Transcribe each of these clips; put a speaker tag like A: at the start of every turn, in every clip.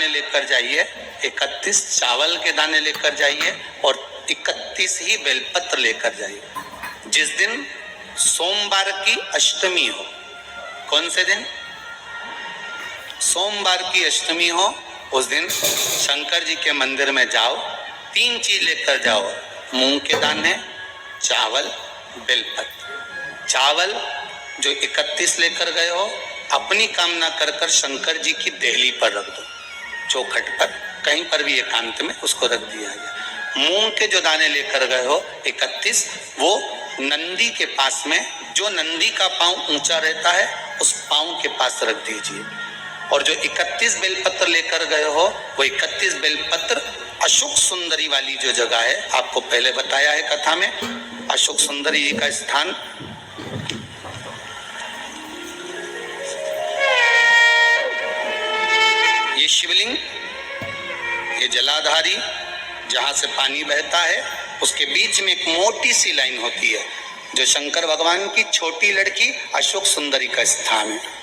A: दाने लेकर जाइए, 31 चावल के दाने लेकर जाइए और 31 ही बेलपत्र लेकर जाइए। जिस दिन सोमवार की अष्टमी हो, कौन से दिन? सोमवार की अष्टमी हो, उस दिन शंकर जी के मंदिर में जाओ, 3 चीज लेकर जाओ, मूंग के दाने, चावल, बेलपत्र। चावल जो 31 लेकर गए हो, अपनी कामना कर कर शंकर जी की देहली पर रख दो, चौखट पर, कहीं पर भी एकांत में उसको रख दिया गया। मूंग के जो दाने लेकर गए हो 31, वो नंदी के पास में, जो नंदी का पांव ऊंचा रहता है उस पांव के पास रख दीजिए। और जो 31 बेलपत्र लेकर गए हो, वो 31 बेलपत्र अशोक सुंदरी वाली जो जगह है, आपको पहले बताया है कथा में, अशोक सुंदरी जी का स्थान ये शिवलिंग, ये जलाधारी जहां से पानी बहता है, उसके बीच में एक मोटी सी लाइन होती है, जो शंकर भगवान की छोटी लड़की अशोक सुंदरी का स्थान है।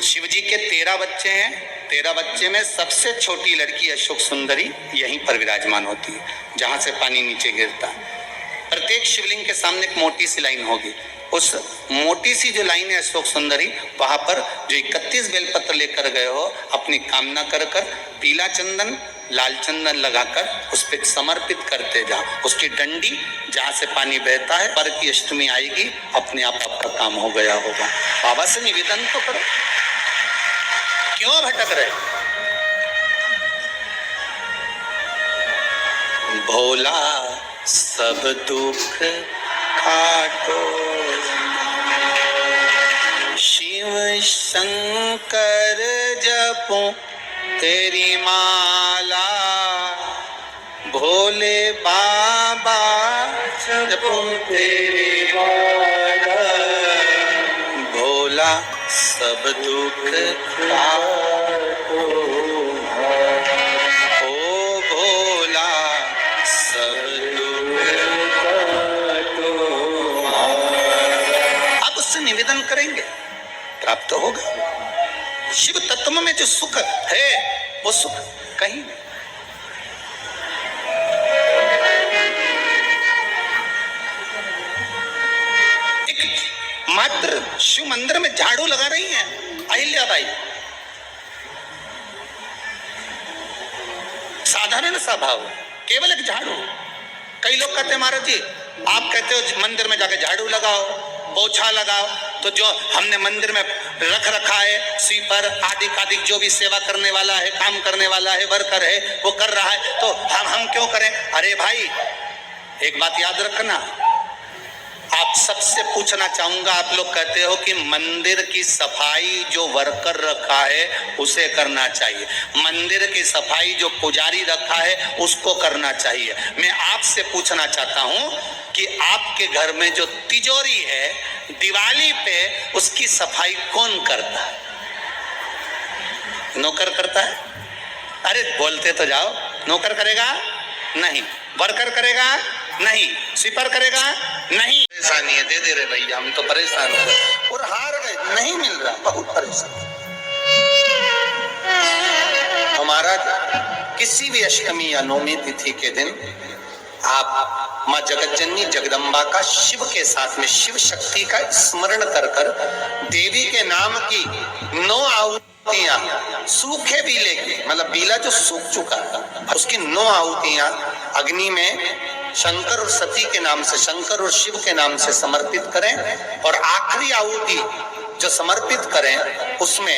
A: शिव जी के 13 बच्चे हैं, 13 बच्चे में सबसे छोटी लड़की अशोक सुंदरी यहीं पर विराजमान होती है, जहां से पानी नीचे गिरता है। प्रत्येक शिवलिंग के सामने एक मोटी सी लाइन होगी, उस मोटी सी जो लाइन है अशोक सुंदरी, वहां पर जो 31 बेलपत्र लेकर गए हो, अपनी कामना कर कर पीला चंदन, लाल चंदन लगाकर उस पर समर्पित करते जाओ। उसकी डंडी जहां से पानी बहता है, पर की अष्टमी आएगी, अपने आप आपका काम हो गया होगा। बाबा से निवेदन तो करो, क्यों भटक रहे? भोला सब दुख काटो, शिव शंकर जपो तेरी माला, भोले बाबा जपो तेरी माला, भोला सब दुख काटो, ओ भोला सब दुख काटो। आप उससे निवेदन करेंगे, प्राप्त होगा। शिव तत्व में जो सुख है, वो सुख कहीं नहीं। मात्र शिव मंदिर में झाड़ू लगा रही हैं अहिल्याबाई, साधारण सा भाव, केवल एक झाड़ू। कई लोग कहते हैं महाराज जी, आप कहते हो मंदिर में जाके झाड़ू लगाओ, पोछा लगाओ, तो जो हमने मंदिर में रख रखा है स्वीपर आदि आदि, जो भी सेवा करने वाला है, काम करने वाला है, वर्कर है, वो कर रहा है, तो हम क्यों करें? अरे भाई, एक बात याद रखना, आप सबसे पूछना चाहूंगा, आप लोग कहते हो कि मंदिर की सफाई जो वर्कर रखा है उसे करना चाहिए, मंदिर की सफाई जो पुजारी रखा है उसको करना चाहिए। मैं आपसे पूछना चाहता हूं कि आपके घर में जो तिजोरी है, दिवाली पे उसकी सफाई कौन करता है? नौकर करता है? अरे बोलते तो जाओ। नौकर करेगा? नहीं। वर्कर करेगा? नहीं। स्वीपर करेगा? नहीं। परेशानी है, दे दे रहे भैया, हम तो परेशान हो गए और हार गए, नहीं मिल रहा, बहुत परेशान। हमारा किसी भी अष्टमी या नवमी तिथि के दिन आप माँ जगतजननी जगदम्बा का शिव के साथ में, शिव शक्ति का स्मरण कर कर देवी के नाम की 9 आहुतियां, सूखे बीले की, मतलब बीला जो सूख चुका था, उसकी 9 आहुतियां अग्नि में शंकर और सती के नाम से, शंकर और शिव के नाम से समर्पित करें। और आखिरी आहुति जो समर्पित करें, उसमें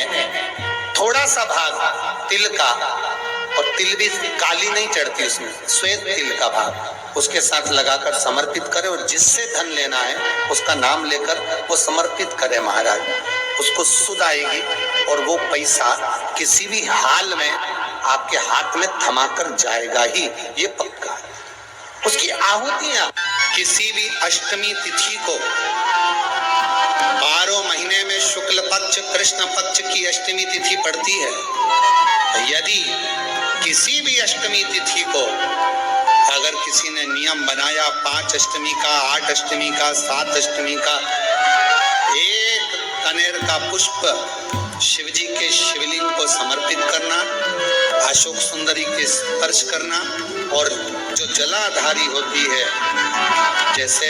A: थोड़ा सा भाग तिल का, और तिल भी काली नहीं चढ़ती उसमें, श्वेत तिल का भाग उसके साथ लगाकर समर्पित करें। और जिससे धन लेना है उसका नाम लेकर वो समर्पित करें महाराज, उसको सुध आएगी और वो पैसा किसी भी हाल में आपके हाथ में थमाकर जाएगा ही, ये पक्का है। उसकी आहुतियां किसी भी अष्टमी तिथि को, 12 महीने में शुक्ल पक्ष कृष्ण पक्ष की अष्टमी तिथि पड़ती है। यदि किसी भी अष्टमी तिथि को अगर किसी ने नियम बनाया 5 अष्टमी का, 8 अष्टमी का, 7 अष्टमी का, एक कनेर का पुष्प शिवजी के शिवलिंग को समर्पित करना, स्पर्श करना। और जो जलाधारी होती है, जैसे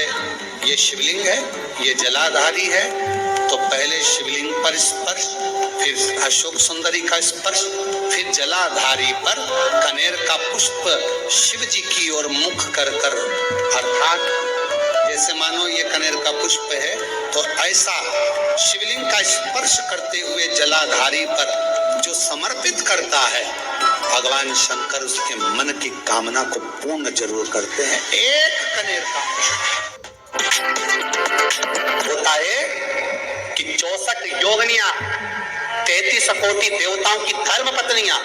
A: ये शिवलिंग है, ये जलाधारी है, तो पहले शिवलिंग पर स्पर्श, फिर अशोक सुंदरी का स्पर्श, फिर जलाधारी पर कनेर का पुष्प शिव जी की ओर मुख कर कर, अर्थात जैसे मानो ये कनेर का पुष्प है, तो ऐसा शिवलिंग का स्पर्श करते हुए जलाधारी पर जो समर्पित करता है, भगवान शंकर उसके मन की कामना को पूर्ण जरूर करते हैं। एक कनेर का होता है कि 64 योगिनियां, 33 कोटि देवताओं की धर्म पत्नियां,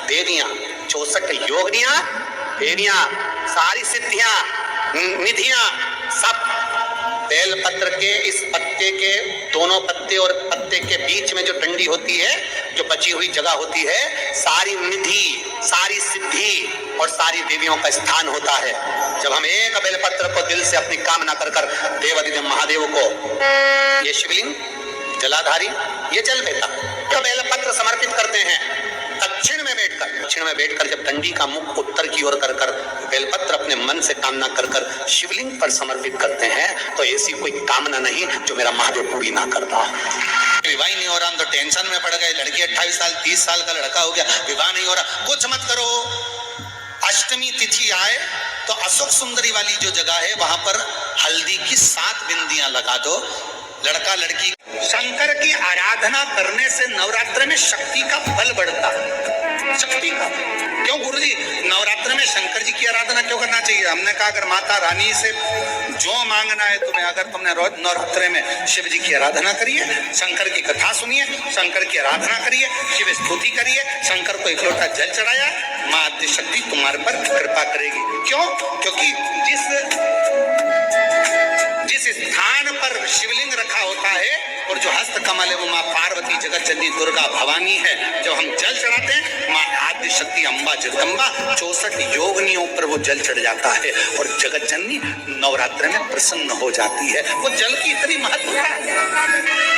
A: देवियां, 64 योगिनियां, देवियां, सारी सिद्धियां, निधियां, सब बेलपत्र के इस पत्ते के दोनों पत्ते और पत्ते के बीच में जो डंडी होती है, जो बची हुई जगह होती है, सारी निधि, सारी सिद्धि और सारी देवियों का स्थान होता है। जब हम एक बेलपत्र को दिल से अपनी कामना कर कर देवाधिदेव महादेव को, ये शिवलिंग जलाधारी, ये जल बेटा, तो बेलपत्र समर्पित करते हैं। दक्षिण में बैठकर जब डंडी का मुख उत्तर की ओर कर कर बेलपत्र अपने मन से कामना कर कर शिवलिंग पर समर्पित करते हैं, तो ऐसी कोई कामना नहीं जो मेरा महादेव पूरी ना करता। विवाह नहीं हो रहा, हम तो टेंशन में पड़ गए, लड़की 28 साल 30 साल का लड़का हो गया, विवाह नहीं हो रहा, कुछ मत करो। अष्टमी तिथि आए तो अशोक सुंदरी वाली जो जगह है, वहां पर हल्दी की 7 बिंदियां लगा दो। लड़का लड़की शंकर की आराधना करने से नवरात्र में शक्ति का बल बढ़ता है। शक्ति का क्यों गुरुजी, नवरात्र में शंकर जी की आराधना क्यों करना चाहिए? हमने कहा अगर माता रानी से जो मांगना है तुम्हें, अगर तुमने नवरात्र में शिव जी की आराधना करिए, शंकर की कथा सुनिए, शंकर की आराधना करिए, शिव स्तुति करिए, शंकर को एक लोटा जल चढ़ाया, मां आद्य शक्ति तुम्हारे पर कृपा करेगी। क्यों? क्योंकि जिस स्थान पर शिवलिंग रखा होता है और जो हस्त कमल है वो माँ पार्वती, जगत जननी, दुर्गा, भवानी है। जब हम जल चढ़ाते हैं, माँ आद्य शक्ति, अम्बा, जगदम्बा, 64 योगिनियों पर वो जल चढ़ जाता है और जगत जननी नवरात्र में प्रसन्न हो जाती है। वो जल की इतनी महत्वता है।